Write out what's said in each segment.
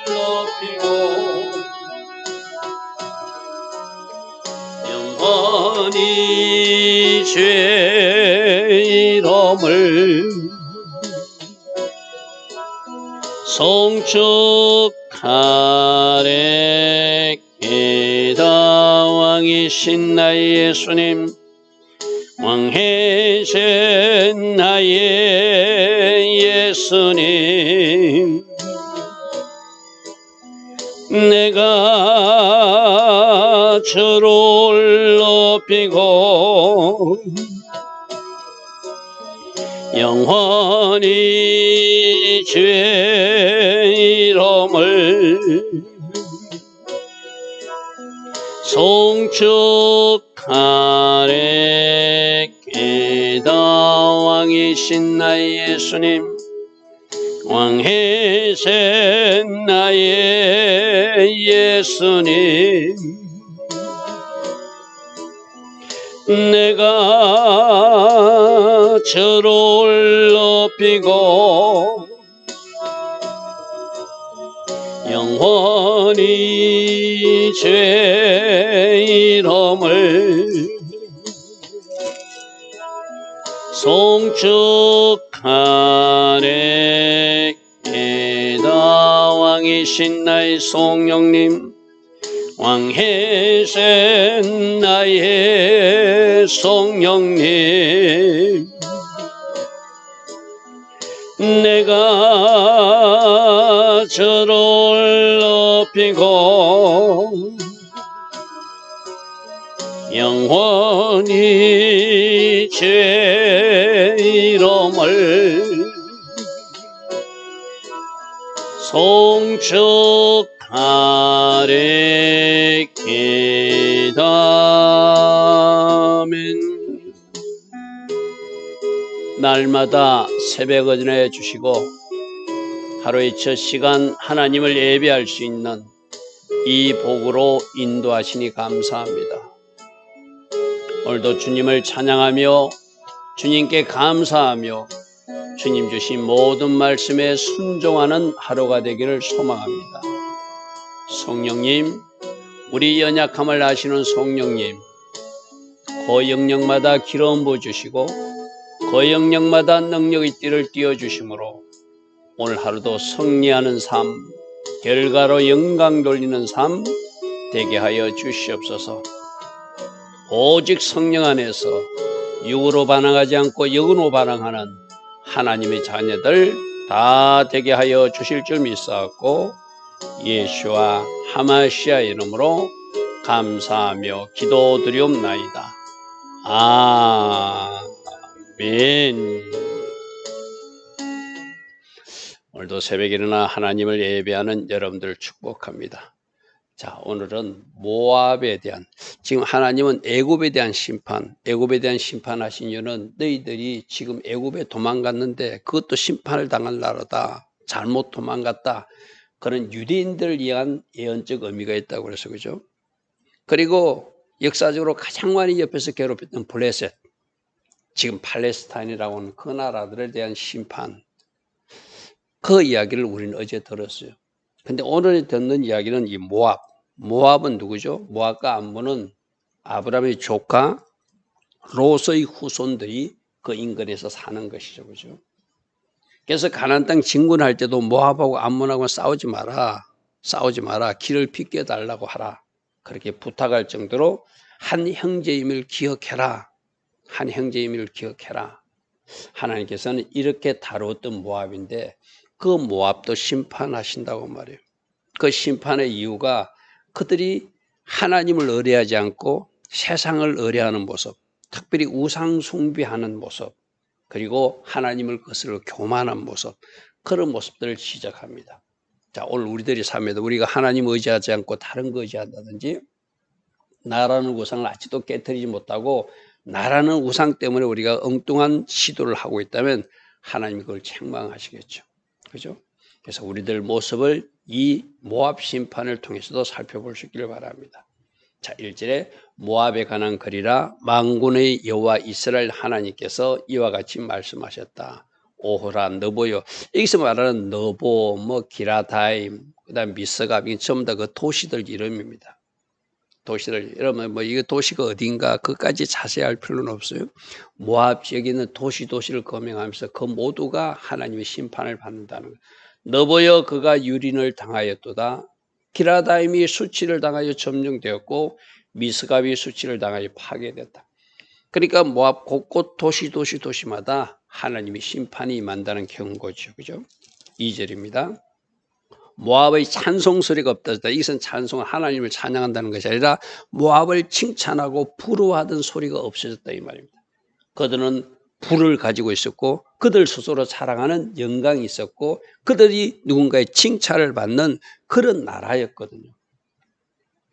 높이고 영원히 주의 이름을 송축하래이다. 왕이신 나의 예수님, 왕이신 나의 예수님, 내가 주를 높이고 영원히 주의 이름을 송축하래이다. 왕이신 나의 예수님, 왕이신 나의 예수님, 내가 주를 높이고 영원히 주의 이름을 송축하래이다. 왕이신 나의 성령님, 왕이신 나의 성령님, 내가 주를 높이고 영원히 주의 이름을 송축하래이다. 아멘. 날마다 새벽 은혜 주시고 하루의 첫 시간 하나님을 예배할 수 있는 이 복으로 인도하시니 감사합니다. 오늘도 주님을 찬양하며 주님께 감사하며 주님 주신 모든 말씀에 순종하는 하루가 되기를 소망합니다. 성령님, 우리 연약함을 아시는 성령님, 그 영역마다 기름 부어주시고 그 영역마다 능력의 띠를 띄워주심으로 오늘 하루도 승리하는 삶, 결과로 영광 돌리는 삶 되게 하여 주시옵소서. 오직 성령 안에서 육으로 반응하지 않고 영으로 반응하는 하나님의 자녀들 다 되게 하여 주실 줄 믿사옵고 예수와 하마시아 이름으로 감사하며 기도드리옵나이다. 아멘. 오늘도 새벽에 일어나 하나님을 예배하는 여러분들 축복합니다. 자, 오늘은 모압에 대한, 지금 하나님은 애굽에 대한 심판, 애굽에 대한 심판하신 이유는 너희들이 지금 애굽에 도망갔는데 그것도 심판을 당할 나라다, 잘못 도망갔다, 그런 유대인들을 위한 예언적 의미가 있다고 그래서 그죠? 그리고 역사적으로 가장 많이 옆에서 괴롭혔던 블레셋, 지금 팔레스타인이라고 하는 그 나라들에 대한 심판, 그 이야기를 우리는 어제 들었어요. 근데 오늘 듣는 이야기는 이 모압. 모압은 누구죠? 모압과 암몬은 아브라함의 조카 롯의 후손들이 그 인근에서 사는 것이죠. 그죠? 그래서 가나안 땅 진군할 때도 모압하고 암몬하고 싸우지 마라. 길을 비켜달라고 하라. 그렇게 부탁할 정도로 한 형제임을 기억해라. 하나님께서는 이렇게 다루었던 모압인데 그 모압도 심판하신다고 말해요. 그 심판의 이유가 그들이 하나님을 의뢰하지 않고 세상을 의뢰하는 모습, 특별히 우상 숭배하는 모습, 그리고 하나님을 거스르고 교만한 모습, 그런 모습들을 지적합니다. 자, 오늘 우리들의 삶에도 우리가 하나님 의지하지 않고 다른 거 의지한다든지 나라는 우상을 아직도 깨뜨리지 못하고 나라는 우상 때문에 우리가 엉뚱한 시도를 하고 있다면 하나님이 그걸 책망하시겠죠. 그죠? 그래서 우리들 모습을 이 모압 심판을 통해서도 살펴볼 수 있기를 바랍니다. 자, 1절에 모압에 관한 글이라 만군의 여호와 이스라엘 하나님께서 이와 같이 말씀하셨다. 오호라, 너보요. 여기서 말하는 너보, 뭐 기라다임, 그다음 미스갑, 이 전부 다 그 도시들 이름입니다. 도시들, 여러분 뭐 이거 도시가 어딘가 그까지 자세히 알 필요는 없어요. 모압 지역에 있는 도시를 거명하면서 그 모두가 하나님의 심판을 받는다는 거예요. 너보여 그가 유린을 당하였도다. 기라다임이 수치를 당하여 점령되었고 미스갑이 수치를 당하여 파괴됐다. 그러니까 모압 곳곳 도시마다 하나님의 심판이 임한다는 경고죠. 그죠? 2절입니다. 모압의 찬송 소리가 없다. 이것은 찬송, 하나님을 찬양한다는 것이 아니라 모압을 칭찬하고 부러워하던 소리가 없어졌다 이 말입니다. 그들은 부를 가지고 있었고 그들 스스로 자랑하는 영광이 있었고 그들이 누군가의 칭찬을 받는 그런 나라였거든요.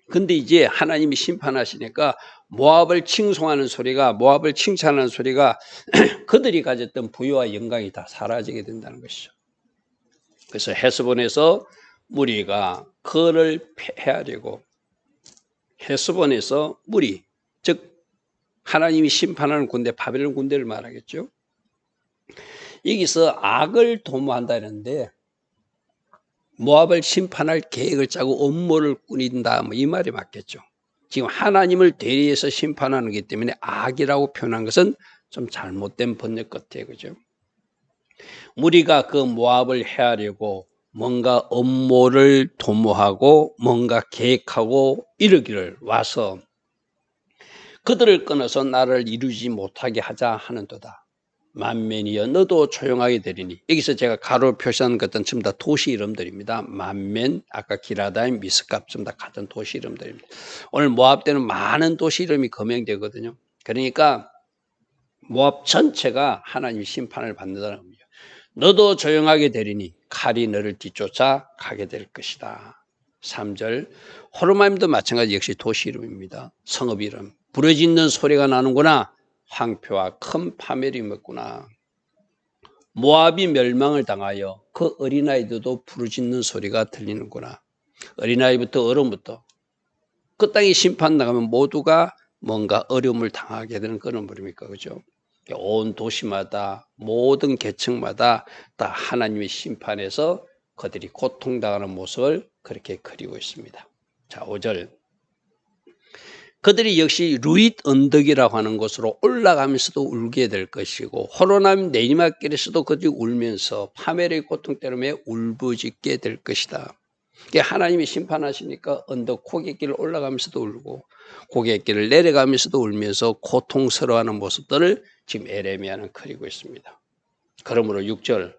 근데 이제 하나님이 심판하시니까 모압을 칭송하는 소리가, 모압을 칭찬하는 소리가 그들이 가졌던 부유와 영광이 다 사라지게 된다는 것이죠. 그래서 헤스본에서 무리가 그를 헤아리고, 헤스본에서 무리, 즉 하나님이 심판하는 군대, 바벨론 군대를 말하겠죠. 여기서 악을 도모한다는데 모압을 심판할 계획을 짜고 음모를 꾸린다, 뭐 이 말이 맞겠죠. 지금 하나님을 대리해서 심판하는 것이기 때문에 악이라고 표현한 것은 좀 잘못된 번역 같아요. 그죠? 무리가 그 모압을 헤아리고 뭔가 음모를 도모하고 뭔가 계획하고 이르기를 와서 그들을 끊어서 나를 이루지 못하게 하자 하는도다. 만면이여 너도 조용하게 되리니. 여기서 제가 가로 표시한 것은 전부 다 도시 이름들입니다. 만면, 아까 기라다임, 미스갑 전부 다 같은 도시 이름들입니다. 오늘 모압 때는 많은 도시 이름이 거명되거든요. 그러니까 모압 전체가 하나님의 심판을 받는다는 겁니다. 너도 조용하게 되리니 칼이 너를 뒤쫓아 가게 될 것이다. 3절 호르마임도 마찬가지 역시 도시 이름입니다. 성읍 이름. 부르짖는 소리가 나는구나. 황폐와 큰 파멸이 있구나. 모압이 멸망을 당하여 그 어린아이들도 부르짖는 소리가 들리는구나. 어린아이부터 어른부터 그 땅이 심판당하면 모두가 뭔가 어려움을 당하게 되는 그런 물입니까? 그죠? 온 도시마다 모든 계층마다 다 하나님의 심판에서 그들이 고통당하는 모습을 그렇게 그리고 있습니다. 자, 5절 그들이 역시 루잇 언덕이라고 하는 곳으로 올라가면서도 울게 될 것이고 호로나임 내리막길에서도 그들이 울면서 파멸의 고통 때문에 울부짖게 될 것이다. 하나님이 심판하시니까 언덕 고갯길을 올라가면서도 울고 고갯길을 내려가면서도 울면서 고통스러워하는 모습들을 지금 에레미야는 그리고 있습니다. 그러므로 6절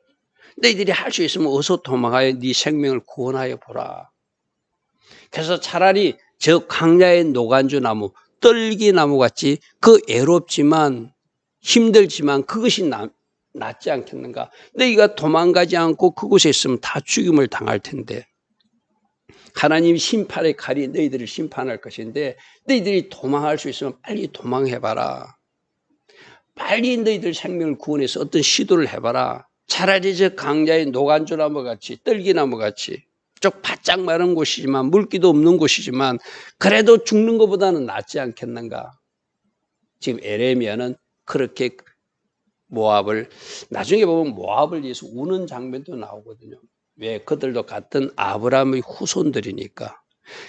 너희들이 할 수 있으면 어서 도망하여 네 생명을 구원하여 보라. 그래서 차라리 저 광야의 노간주 나무, 떨기 나무 같이 그 애롭지만 힘들지만 그것이 낫지 않겠는가. 너희가 도망가지 않고 그곳에 있으면 다 죽임을 당할 텐데 하나님 심판의 칼이 너희들을 심판할 것인데 너희들이 도망할 수 있으면 빨리 도망해봐라. 빨리 너희들 생명을 구원해서 어떤 시도를 해봐라. 차라리 저 강야의 노간주나무 같이 떨기나무 같이 쪽 바짝 마른 곳이지만 물기도 없는 곳이지만 그래도 죽는 것보다는 낫지 않겠는가. 지금 에레미야는 그렇게 모압을 나중에 보면 모압을 위해서 우는 장면도 나오거든요. 왜? 그들도 같은 아브라함의 후손들이니까.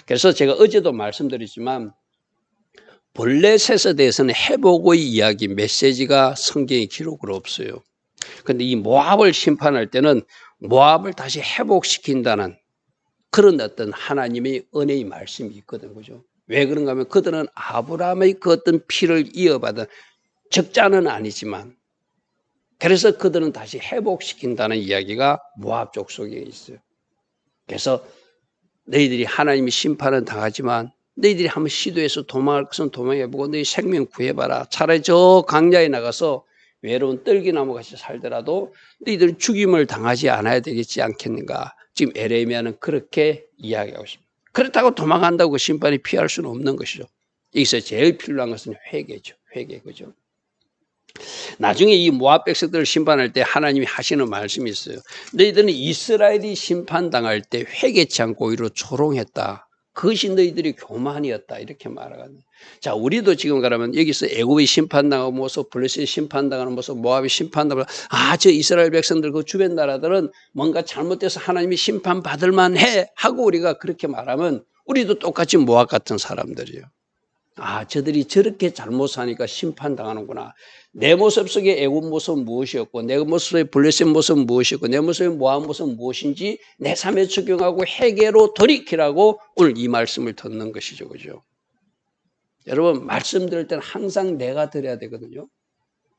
그래서 제가 어제도 말씀드렸지만 블레셋에 대해서는 회복의 이야기, 메시지가 성경에 기록으로 없어요. 그런데 이 모압을 심판할 때는 모압을 다시 회복시킨다는 그런 어떤 하나님의 은혜의 말씀이 있거든요. 그죠? 왜 그런가 하면 그들은 아브라함의 그 어떤 피를 이어받은 적자는 아니지만 그래서 그들은 다시 회복시킨다는 이야기가 모압 족속에 있어요. 그래서 너희들이 하나님의 심판은 당하지만 너희들이 한번 시도해서 도망할 것은 도망해보고 너희 생명 구해봐라. 차라리 저 강야에 나가서 외로운 떨기나무 같이 살더라도 너희들은 죽임을 당하지 않아야 되겠지 않겠는가. 지금 에레미야는 그렇게 이야기하고 있습니다. 그렇다고 도망간다고 심판이 피할 수는 없는 것이죠. 여기서 제일 필요한 것은 회개죠. 회개, 그죠? 나중에 이 모압 백성들을 심판할 때 하나님이 하시는 말씀이 있어요. 너희들은 이스라엘이 심판당할 때 회개치 않고 오히려 조롱했다. 그것이 너희들이 교만이었다 이렇게 말하거든요. 자, 우리도 지금 그러면 여기서 애굽이 심판당하는 모습, 블레셋이 심판당하는 모습, 모압이 심판당하는 모습, 저 이스라엘 백성들 그 주변 나라들은 뭔가 잘못돼서 하나님이 심판받을 만해 하고 우리가 그렇게 말하면 우리도 똑같이 모압 같은 사람들이에요. 저들이 저렇게 잘못 사니까 심판당하는구나. 내 모습 속에 애굽 모습은 무엇이었고 내 모습 속에 블레셋 모습은 무엇이었고 내 모습 속에 모압 모습은 무엇인지 내 삶에 적용하고 회개로 돌이키라고 오늘 이 말씀을 듣는 것이죠. 그죠? 여러분 말씀 들을 때는 항상 내가 들어야 되거든요.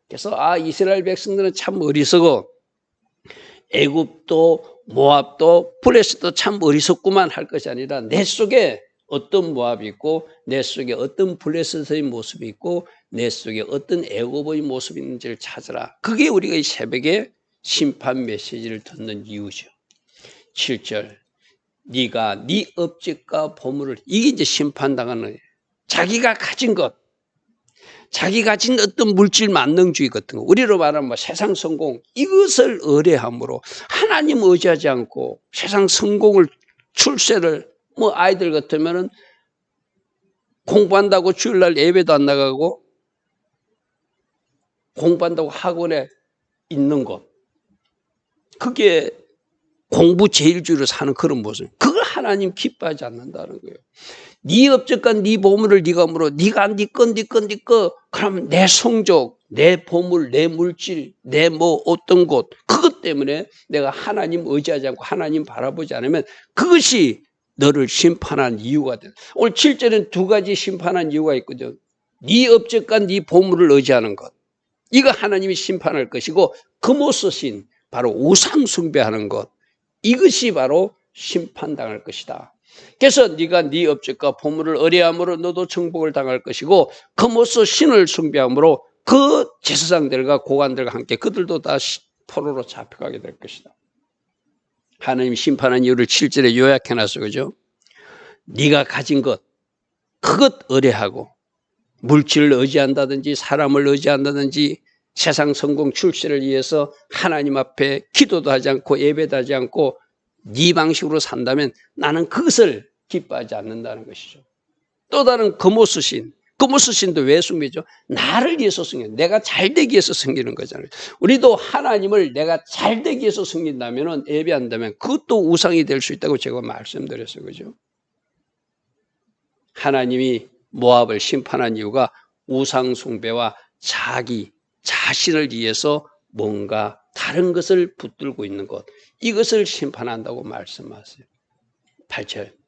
그래서 이스라엘 백성들은 참 어리석어. 애굽도 모압도 블레셋도 참 어리석구만 할 것이 아니라 내 속에 어떤 모압이 있고 내 속에 어떤 블레셋의 모습이 있고 내 속에 어떤 애굽의 모습이 있는지를 찾으라. 그게 우리가 이 새벽에 심판 메시지를 듣는 이유죠. 7절 네가 네 업적과 보물을 이게 이제 심판당하는 거예요. 자기가 가진 것 자기 가진 어떤 물질 만능주의 같은 거 우리로 말하면 세상 성공 이것을 의뢰함으로 하나님 의지하지 않고 세상 성공을 출세를 아이들 같으면은 공부한다고 주일날 예배도 안 나가고 공부한다고 학원에 있는 것 그게 공부제일주의로 사는 그런 모습 그걸 하나님 기뻐하지 않는다는 거예요. 네 업적과 네 보물을 네가 물어 네가 네 거 그러면 내 성적 내 보물 내 물질 내 어떤 것 그것 때문에 내가 하나님 의지하지 않고 하나님 바라보지 않으면 그것이 너를 심판한 이유가 돼. 오늘 7절에는 두 가지 심판한 이유가 있거든. 네 업적과 네 보물을 의지하는 것. 이거 하나님이 심판할 것이고 금오 쓰신 바로 우상 숭배하는 것. 이것이 바로 심판당할 것이다. 그래서 네가 네 업적과 보물을 의뢰함으로 너도 정복을 당할 것이고 금오서 신을 숭배함으로 그 제사장들과 고관들과 함께 그들도 다 포로로 잡혀가게 될 것이다. 하나님 심판한 이유를 7절에 요약해놨어. 그죠? 네가 가진 것 그것 의뢰하고 물질을 의지한다든지 사람을 의지한다든지 세상 성공 출세를 위해서 하나님 앞에 기도도 하지 않고 예배도 하지 않고 네 방식으로 산다면 나는 그것을 기뻐하지 않는다는 것이죠. 또 다른 금오스신 금오스신도 왜 숨기죠? 나를 위해서 숨겨요. 내가 잘되기 위해서 숨기는 거잖아요. 우리도 하나님을 내가 잘되기 위해서 숨긴다면 예배한다면 그것도 우상이 될 수 있다고 제가 말씀드렸어요. 그죠? 하나님이 모압을 심판한 이유가 우상 숭배와 자기 자신을 위해서 뭔가 다른 것을 붙들고 있는 것 이것을 심판한다고 말씀하세요. 8절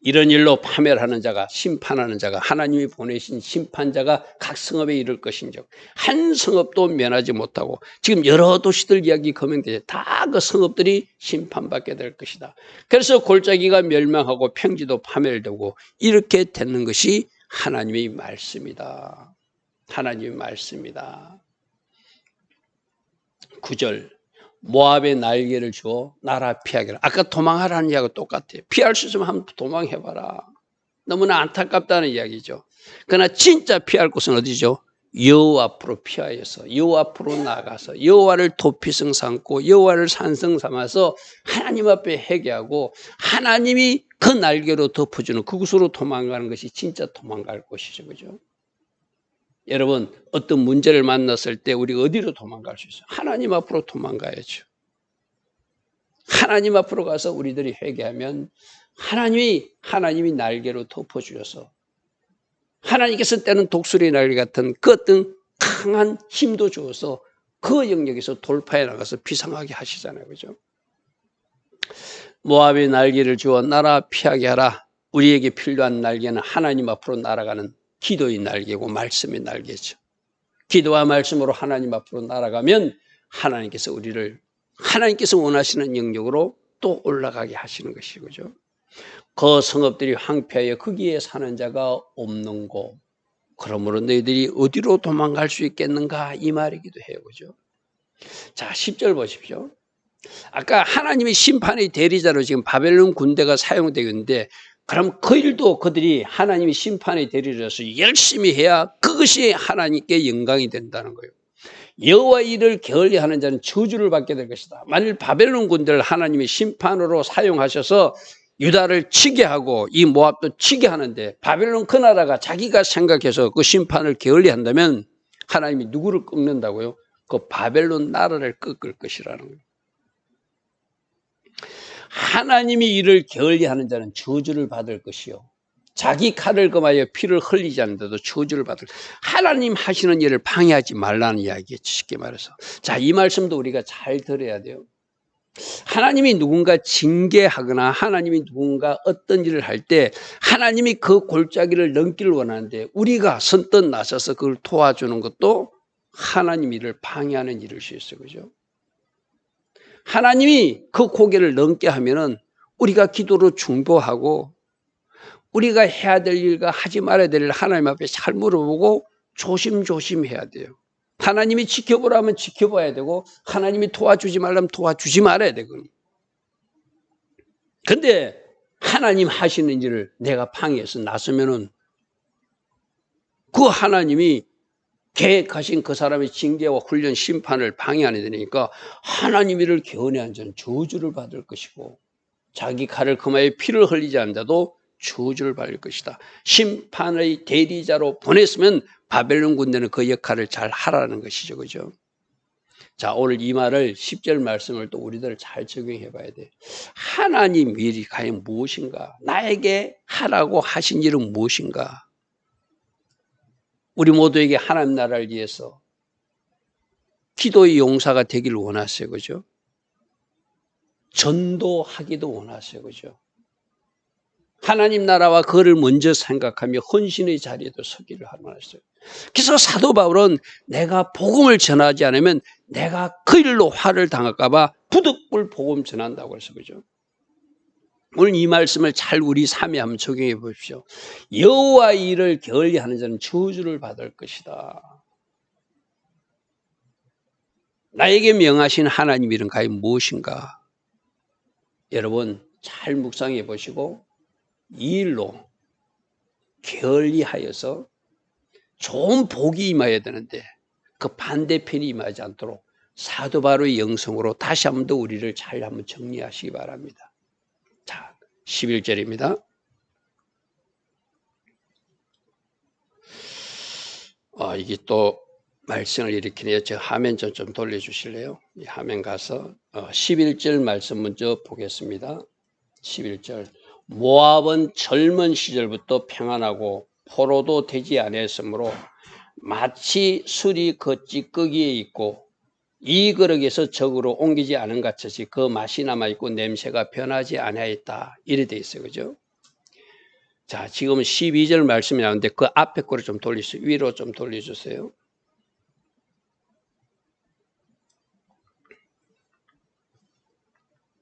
이런 일로 파멸하는 자가 심판하는 자가 하나님이 보내신 심판자가 각 성읍에 이를 것인즉 한 성읍도 면하지 못하고 지금 여러 도시들 이야기 거명되죠. 다 그 성읍들이 심판받게 될 것이다. 그래서 골짜기가 멸망하고 평지도 파멸되고 이렇게 되는 것이 하나님의 말씀이다. 하나님의 말씀이다. 9절 모압의 날개를 주어 나라 피하게 하라. 아까 도망하라는 이야기가 똑같아요. 피할 수 있으면 한번 도망해봐라. 너무나 안타깝다는 이야기죠. 그러나 진짜 피할 곳은 어디죠? 여호와 앞으로 피하여서 여호와 앞으로 나가서 여호와를 도피성 삼고 여호와를 산성 삼아서 하나님 앞에 회개하고 하나님이 그 날개로 덮어주는 그곳으로 도망가는 것이 진짜 도망갈 곳이죠. 그죠? 여러분 어떤 문제를 만났을 때 우리가 어디로 도망갈 수 있어요? 하나님 앞으로 도망가야죠. 하나님 앞으로 가서 우리들이 회개하면 하나님이 날개로 덮어주셔서 하나님께서 때는 독수리 날개 같은 그 어떤 강한 힘도 주어서 그 영역에서 돌파해 나가서 비상하게 하시잖아요. 그죠? 모압의 날개를 주어 나라 피하게 하라. 우리에게 필요한 날개는 하나님 앞으로 날아가는 기도의 날개고 말씀의 날개죠. 기도와 말씀으로 하나님 앞으로 날아가면 하나님께서 원하시는 영역으로 또 올라가게 하시는 것이죠. 그 성읍들이 황폐하여 거기에 사는 자가 없는 곳. 그러므로 너희들이 어디로 도망갈 수 있겠는가 이 말이기도 해요. 그죠? 자, 10절 보십시오. 아까 하나님의 심판의 대리자로 지금 바벨론 군대가 사용되고 있는데 그럼 그 일도 그들이 하나님의 심판의 대리자로서 열심히 해야 그것이 하나님께 영광이 된다는 거예요. 여호와 일을 게을리하는 자는 저주를 받게 될 것이다. 만일 바벨론 군대를 하나님의 심판으로 사용하셔서 유다를 치게 하고 이 모압도 치게 하는데 바벨론 그 나라가 자기가 생각해서 그 심판을 게을리한다면 하나님이 누구를 꺾는다고요? 그 바벨론 나라를 꺾을 것이라는 거예요. 하나님이 이를 게을리하는 자는 저주를 받을 것이요. 자기 칼을 금하여 피를 흘리지 않는데도 저주를 받을. 하나님 하시는 일을 방해하지 말라는 이야기에 쉽게 말해서. 자, 이 말씀도 우리가 잘 들어야 돼요. 하나님이 누군가 징계하거나 하나님이 누군가 어떤 일을 할 때 하나님이 그 골짜기를 넘기를 원하는데 우리가 선뜻 나서서 그걸 도와주는 것도 하나님 일을 방해하는 일일 수 있어요. 그죠? 하나님이 그 고개를 넘게 하면은 우리가 기도로 중보하고 우리가 해야 될 일과 하지 말아야 될 일 하나님 앞에 잘 물어보고 조심조심 해야 돼요. 하나님이 지켜보라면 지켜봐야 되고 하나님이 도와주지 말라면 도와주지 말아야 되거든요. 근데 하나님 하시는 일을 내가 방해해서 나서면은 그 하나님이 계획하신 그 사람의 징계와 훈련, 심판을 방해하게 되니까 하나님 일을 게을리한 자는 저주를 받을 것이고 자기 칼을 금하여 피를 흘리지 않는다도 저주를 받을 것이다. 심판의 대리자로 보냈으면 바벨론 군대는 그 역할을 잘 하라는 것이죠. 그죠? 자, 오늘 이 말을 10절 말씀을 또 우리들 잘 적용해 봐야 돼. 하나님 일이 과연 무엇인가? 나에게 하라고 하신 일은 무엇인가? 우리 모두에게 하나님 나라를 위해서 기도의 용사가 되기를 원하세요. 그죠? 전도하기도 원하세요. 그죠? 하나님 나라와 그를 먼저 생각하며 헌신의 자리에도 서기를 원하세요. 그래서 사도 바울은 내가 복음을 전하지 않으면 내가 그 일로 화를 당할까 봐 부득불 복음 전한다고 해서 그죠? 오늘 이 말씀을 잘 우리 삶에 한번 적용해 보십시오. 여호와의 일을 게을리하는 자는 저주를 받을 것이다. 나에게 명하신 하나님 일은 과연 무엇인가? 여러분 잘 묵상해 보시고 이 일로 게을리하여서 좋은 복이 임해야 되는데 그 반대편이 임하지 않도록 사도 바울의 영성으로 다시 한번 더 우리를 잘 한번 정리하시기 바랍니다. 자, 11절입니다. 이게 또 말씀을 일으키네요. 저 화면 좀 돌려주실래요? 이 화면 가서 11절 말씀 먼저 보겠습니다. 11절 모압은 젊은 시절부터 평안하고 포로도 되지 아니했으므로 마치 술이 그 찌꺼기에 있고 이 그릇에서 적으로 옮기지 않은 것 같이 그 맛이 남아있고 냄새가 변하지 아니하였다. 이래 돼 있어요. 그죠? 자, 지금 12절 말씀이 나오는데 그 앞에 거를 좀 돌리세요. 위로 좀 돌려주세요.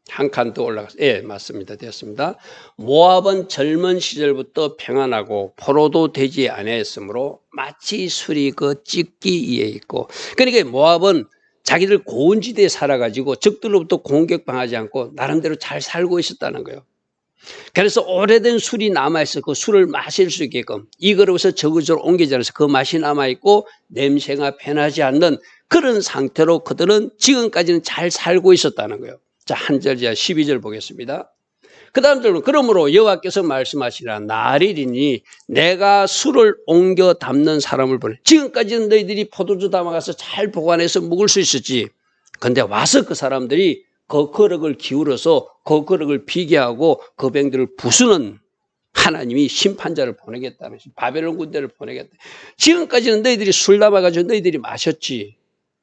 한 칸 더 올라갔어요. 예, 맞습니다. 됐습니다. 모압은 젊은 시절부터 평안하고 포로도 되지 아니했으므로 마치 술이 그 찌끼 위에 있고 그러니까 모압은 자기들 고운 지대에 살아가지고 적들로부터 공격당하지 않고 나름대로 잘 살고 있었다는 거예요. 그래서 오래된 술이 남아있어 그 술을 마실 수 있게끔 이 그릇에서 저 그릇으로 옮기지 않아서 그 맛이 남아있고 냄새가 변하지 않는 그런 상태로 그들은 지금까지는 잘 살고 있었다는 거예요. 자, 한 절 이하 12절 보겠습니다. 그 다음 절은 그러므로 여호와께서 말씀하시라 나리리니 내가 술을 옮겨 담는 사람을 보내. 지금까지는 너희들이 포도주 담아가서 잘 보관해서 먹을 수 있었지. 근데 와서 그 사람들이 그 거럭을 기울여서 그 거럭을 비게 하고 그 병들을 부수는 하나님이 심판자를 보내겠다는 것이 바벨론 군대를 보내겠다. 지금까지는 너희들이 술 담아가지고 너희들이 마셨지.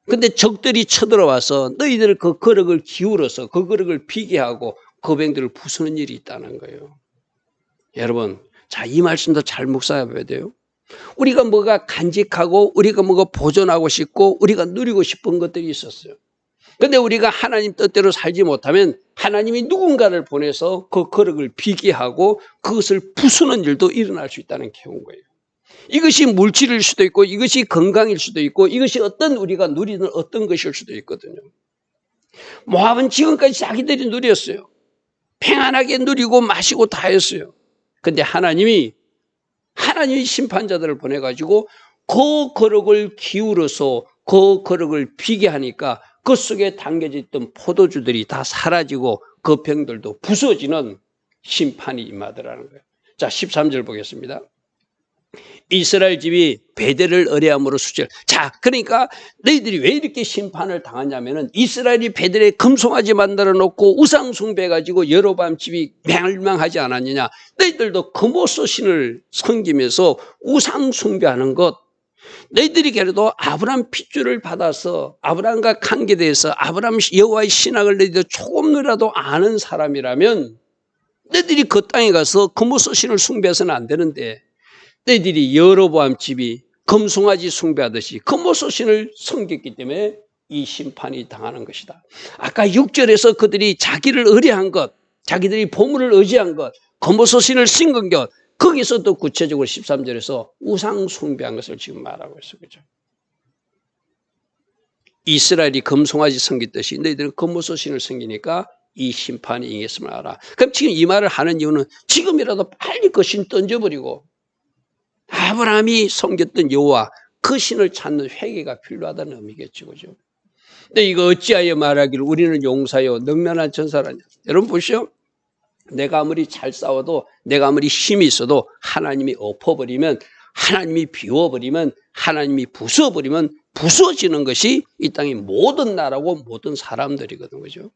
근데 적들이 쳐들어와서 너희들 그 거럭을 기울여서 그 거럭을 비게 하고 그 병들을 부수는 일이 있다는 거예요. 여러분, 자, 이 말씀도 잘 묵상해봐야 돼요. 우리가 뭐가 간직하고 우리가 뭐가 보존하고 싶고 우리가 누리고 싶은 것들이 있었어요. 근데 우리가 하나님 뜻대로 살지 못하면 하나님이 누군가를 보내서 그 거럭을 비게 하고 그것을 부수는 일도 일어날 수 있다는 경우예요. 이것이 물질일 수도 있고 이것이 건강일 수도 있고 이것이 어떤 우리가 누리는 어떤 것일 수도 있거든요. 모압은 지금까지 자기들이 누렸어요. 평안하게 누리고 마시고 다 했어요. 근데 하나님이 심판자들을 보내가지고 그 거럭을 기울여서 그 거럭을 비게 하니까 그 속에 담겨져 있던 포도주들이 다 사라지고 그 병들도 부서지는 심판이 임하더라는 거예요. 자, 13절 보겠습니다. 이스라엘 집이 베델을 의뢰함으로 수절. 자, 그러니까 너희들이 왜 이렇게 심판을 당하냐면은 이스라엘이 베델에 금송아지 만들어 놓고 우상 숭배해가지고 여로보암 집이 멸망하지 않았느냐. 너희들도 금오소 신을 섬기면서 우상 숭배하는 것. 너희들이 그래도 아브라함 핏줄을 받아서 아브라함과 관계돼서 아브라함 여호와의 신학을 너희들 조금이라도 아는 사람이라면 너희들이 그 땅에 가서 금오소 신을 숭배해서는 안 되는데 너희들이 여로보암 집이 금송아지 숭배하듯이 금오소 신을 섬겼기 때문에 이 심판이 당하는 것이다. 아까 6절에서 그들이 자기를 의뢰한 것, 자기들이 보물을 의지한 것, 금오소 신을 심은 것, 거기서 또 구체적으로 13절에서 우상 숭배한 것을 지금 말하고 있어요. 그죠? 이스라엘이 금송아지 섬겼듯이 너희들은 금오소 신을 섬기니까 이 심판이 임했음을 알아. 그럼 지금 이 말을 하는 이유는 지금이라도 빨리 그 신 던져버리고 아브라함이 섬겼던 여호와 그 신을 찾는 회개가 필요하다는 의미겠죠. 그죠? 근데 이거 어찌하여 말하기를 우리는 용사요 능란한 전사라냐. 여러분 보시오. 내가 아무리 잘 싸워도 내가 아무리 힘이 있어도 하나님이 엎어버리면 하나님이 비워버리면 하나님이 부숴버리면 부숴지는 것이 이 땅의 모든 나라고 모든 사람들이거든. 그죠?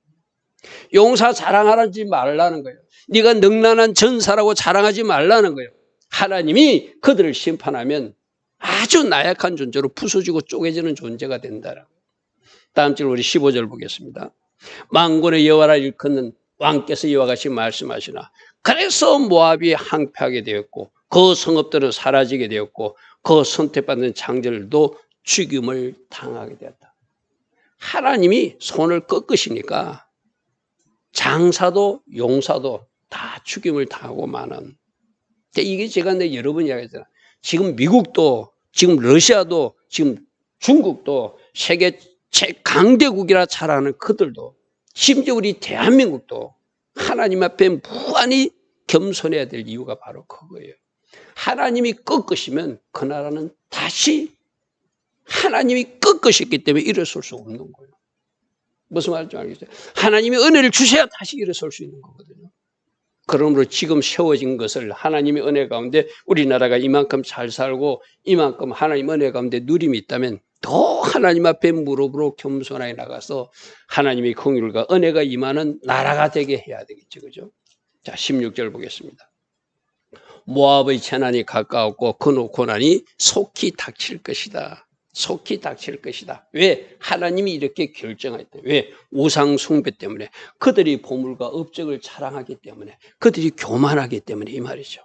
용사 자랑하지 말라는 거예요. 네가 능란한 전사라고 자랑하지 말라는 거예요. 하나님이 그들을 심판하면 아주 나약한 존재로 부서지고 쪼개지는 존재가 된다. 다음 절 우리 15절 보겠습니다. 만군의 여호와라 일컫는 왕께서 이와 같이 말씀하시나 그래서 모압이 항폐하게 되었고 그 성읍들은 사라지게 되었고 그 선택받는 장자들도 죽임을 당하게 되었다. 하나님이 손을 꺾으시니까 장사도 용사도 다 죽임을 당하고 마는. 이게 제가 여러 번 이야기했잖아요. 지금 미국도 지금 러시아도 지금 중국도 세계 최강대국이라 잘하는 그들도 심지어 우리 대한민국도 하나님 앞에 무한히 겸손해야 될 이유가 바로 그거예요. 하나님이 꺾으시면 그 나라는 다시 하나님이 꺾으셨기 때문에 일어설 수 없는 거예요. 무슨 말인지 알겠어요? 하나님이 은혜를 주셔야 다시 일어설 수 있는 거거든요. 그러므로 지금 세워진 것을 하나님의 은혜 가운데 우리나라가 이만큼 잘 살고 이만큼 하나님 은혜 가운데 누림이 있다면 더 하나님 앞에 무릎으로 겸손하게 나가서 하나님의 긍휼과 은혜가 임하는 나라가 되게 해야 되겠죠. 그죠? 자, 16절 보겠습니다. 모압의 재난이 가까웠고 그 고난이 속히 닥칠 것이다. 속히 닥칠 것이다. 왜? 하나님이 이렇게 결정했다. 왜? 우상 숭배 때문에 그들이 보물과 업적을 자랑하기 때문에 그들이 교만하기 때문에 이 말이죠.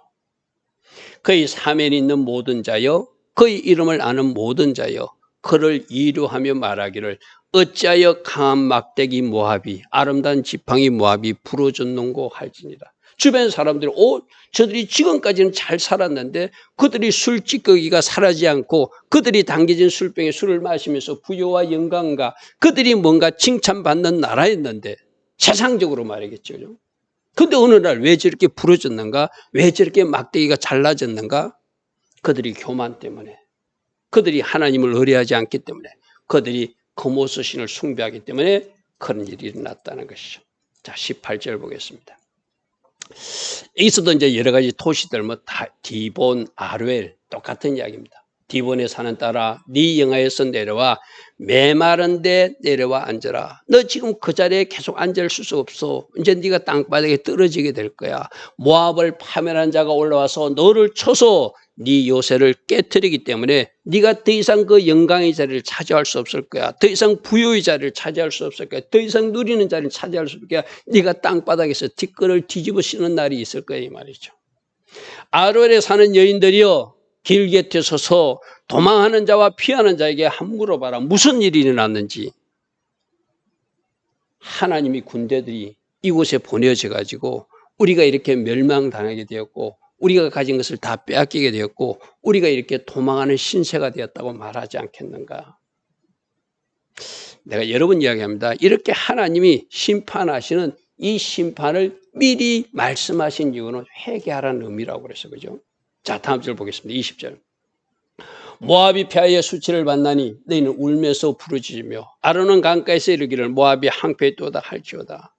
그의 사면이 있는 모든 자여 그의 이름을 아는 모든 자여 그를 이루하며 말하기를 어찌하여 강한 막대기 모압이 아름다운 지팡이 모압이 부러졌는고 할지니라. 주변 사람들이 저들이 지금까지는 잘 살았는데 그들이 술 찌꺼기가 사라지지 않고 그들이 담겨진 술병에 술을 마시면서 부여와 영광과 그들이 뭔가 칭찬받는 나라였는데 세상적으로 말이겠죠. 근데 어느 날 왜 저렇게 부러졌는가? 왜 저렇게 막대기가 잘라졌는가? 그들이 교만 때문에 그들이 하나님을 의뢰하지 않기 때문에 그들이 금오소 신을 숭배하기 때문에 그런 일이 일어났다는 것이죠. 자, 18절 보겠습니다. 여기서도 이제 여러 가지 도시들, 디본, 아르엘, 똑같은 이야기입니다. 디본에 사는 딸아, 네 영하에서 내려와 메마른 데 내려와 앉아라. 너 지금 그 자리에 계속 앉을 수 없어. 이제 네가 땅바닥에 떨어지게 될 거야. 모압을 파멸한 자가 올라와서 너를 쳐서 네 요새를 깨트리기 때문에 네가 더 이상 그 영광의 자리를 차지할 수 없을 거야. 더 이상 부유의 자리를 차지할 수 없을 거야. 더 이상 누리는 자리를 차지할 수 없을 거야. 네가 땅바닥에서 뒷걸을 뒤집어 씌는 날이 있을 거야 이 말이죠. 아르엘에 사는 여인들이여 길 곁에 서서 도망하는 자와 피하는 자에게 한 물어봐라. 무슨 일이 일어났는지. 하나님이 군대들이 이곳에 보내져 가지고 우리가 이렇게 멸망당하게 되었고 우리가 가진 것을 다 빼앗기게 되었고 우리가 이렇게 도망하는 신세가 되었다고 말하지 않겠는가. 내가 여러 번 이야기합니다. 이렇게 하나님이 심판하시는 이 심판을 미리 말씀하신 이유는 회개하라는 의미라고 그랬어. 그죠? 자, 다음 절 보겠습니다. 20절. 모압이 폐하여 수치를 받나니 너희는 울면서 부르짖으며 아르논 강가에서 이르기를 모압이 항폐했도다 할지어다.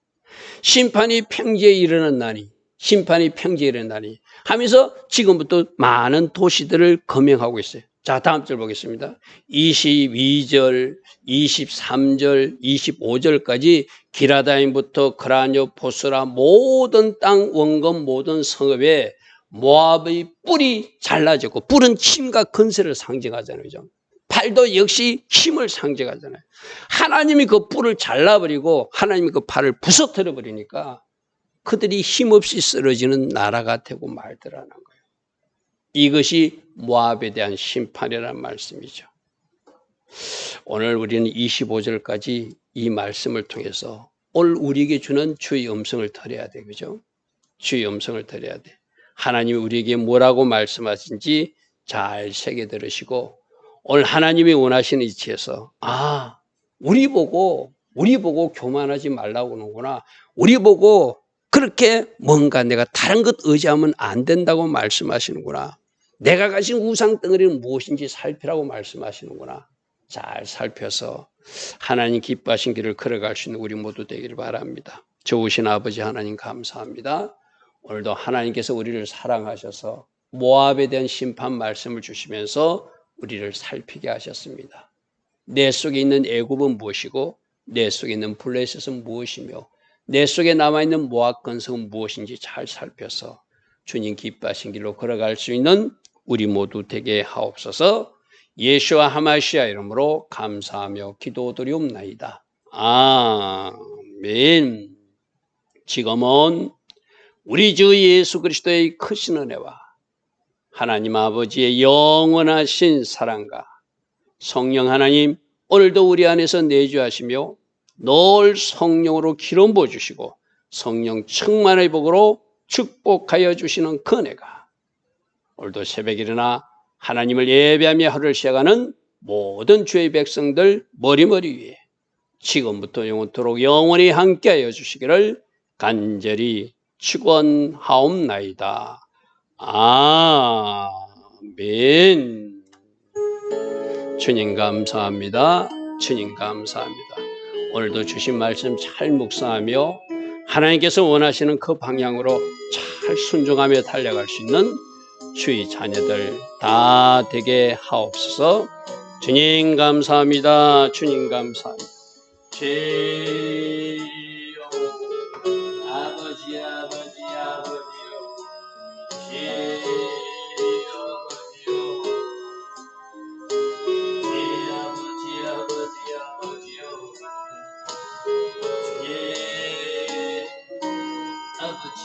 심판이 평지에 이르는 나니 심판이 평지에 일어나니 하면서 지금부터 많은 도시들을 검명하고 있어요. 자, 다음 절 보겠습니다. 22절, 23절, 25절까지 기라다임부터 그라뇨, 보스라 모든 땅 원금 모든 성읍에 모압의 뿔이 잘라졌고, 뿔은 힘과 건세를 상징하잖아요. 그죠? 팔도 역시 힘을 상징하잖아요. 하나님이 그 뿔을 잘라버리고 하나님이 그 팔을 부서뜨려 버리니까 그들이 힘없이 쓰러지는 나라가 되고 말더라는 거예요. 이것이 모압에 대한 심판이라는 말씀이죠. 오늘 우리는 25절까지 이 말씀을 통해서 오늘 우리에게 주는 주의 음성을 들어야 돼. 그죠? 주의 음성을 들어야 돼. 하나님이 우리에게 뭐라고 말씀하신지 잘 새겨 들으시고 오늘 하나님이 원하시는 이치에서 우리 보고 교만하지 말라고 하는구나. 우리 보고 그렇게 뭔가 내가 다른 것 의지하면 안 된다고 말씀하시는구나. 내가 가진 우상 덩어리는 무엇인지 살피라고 말씀하시는구나. 잘 살펴서 하나님 기뻐하신 길을 걸어갈 수 있는 우리 모두 되기를 바랍니다. 좋으신 아버지 하나님 감사합니다. 오늘도 하나님께서 우리를 사랑하셔서 모압에 대한 심판 말씀을 주시면서 우리를 살피게 하셨습니다. 내 속에 있는 애굽은 무엇이고 내 속에 있는 블레셋은 무엇이며 내 속에 남아있는 모압 근성은 무엇인지 잘 살펴서 주님 기뻐하신 길로 걸어갈 수 있는 우리 모두 되게 하옵소서. 예수와 하마시아 이름으로 감사하며 기도드리옵나이다. 아멘. 지금은 우리 주 예수 그리스도의 크신 은혜와 하나님 아버지의 영원하신 사랑과 성령 하나님 오늘도 우리 안에서 내주하시며 늘 성령으로 기름 부어주시고 성령 충만의 복으로 축복하여 주시는 그 은혜가 오늘도 새벽에 일어나 하나님을 예배하며 하루를 시작하는 모든 주의 백성들 머리머리 위에 지금부터 영원토록 영원히 함께하여 주시기를 간절히 축원하옵나이다. 아멘. 주님 감사합니다. 주님 감사합니다. 오늘도 주신 말씀 잘 묵상하며 하나님께서 원하시는 그 방향으로 잘 순종하며 달려갈 수 있는 주의 자녀들 다 되게 하옵소서. 주님 감사합니다. 주님 감사합니다. 주여 아버지 아버지 아버지요 주여 아버지요 아버지 아버지요 주의 아버지